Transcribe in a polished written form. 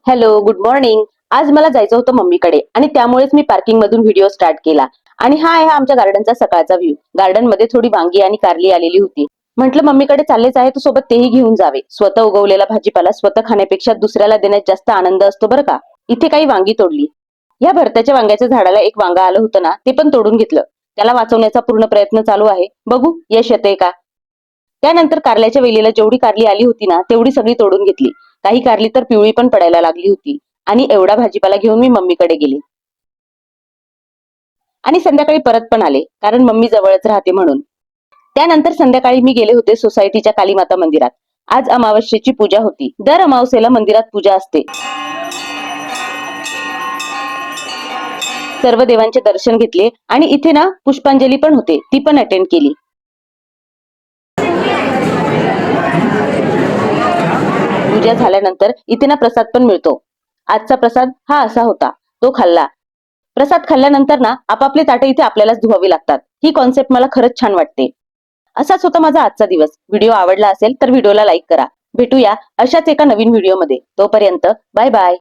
Hello, good morning. आज मला जायचं होतं मम्मीकडे आणि त्यामुळेच मी पार्किंग मधून व्हिडिओ स्टार्ट केला. आणि हा आहे आमच्या गार्डनचा सकाळचा व्ह्यू. गार्डन मध्ये थोडी वांगी आणि कारली आलेली होती. म्हटलं मम्मीकडे चाललेच आहे तर सोबत तेही घेऊन जावे. स्वतः उगवलेला भाजीपाला स्वतः खाण्यापेक्षा दुसऱ्याला देण्यात जास्त आनंद असतो बरं का. इथे काही वांगी तोडली. या भरत्याच्या वांग्याच्या झाडाला एक वांगा आलं होतं ना, ते पण तोडून घेतलं. त्याला वाचवण्याचा पूर्ण प्रयत्न चालू आहे. बघू यश येतंय का. त्यानंतर कारल्याच्या वेलीला जेवढी कारली आली होती ना, तेवढी सगळी तोडून घेतली. काही कारली तर पिवळी पण पडायला लागली होती. आणि एवढा भाजीपाला घेऊन मी मम्मीकडे गेले. आणि संध्याकाळी परत पण आले, कारण मम्मी जवळच राहते म्हणून. त्यानंतर संध्याकाळी मी गेले होते सोसायटीच्या कालीमाता मंदिरात. आज अमावस्येची पूजा होती. दर अमावस्येला मंदिरात पूजा असते. सर्व देवांचे दर्शन घेतले आणि इथे ना पुष्पांजली पण होते, ती पण अटेंड केली. पूजा झाल्यानंतर इथे ना प्रसाद पण मिळतो. आजचा प्रसाद हा असा होता, तो खाल्ला. प्रसाद खाल्ल्यानंतर ना आपापले ताटे इथे आपल्यालाच धुवावी लागतात. ही कॉन्सेप्ट मला खरंच छान वाटते. असाच होता माझा आजचा दिवस. व्हिडिओ आवडला असेल तर व्हिडिओला लाईक करा. भेटूया अशाच एका नवीन व्हिडिओमध्ये. तोपर्यंत बाय बाय.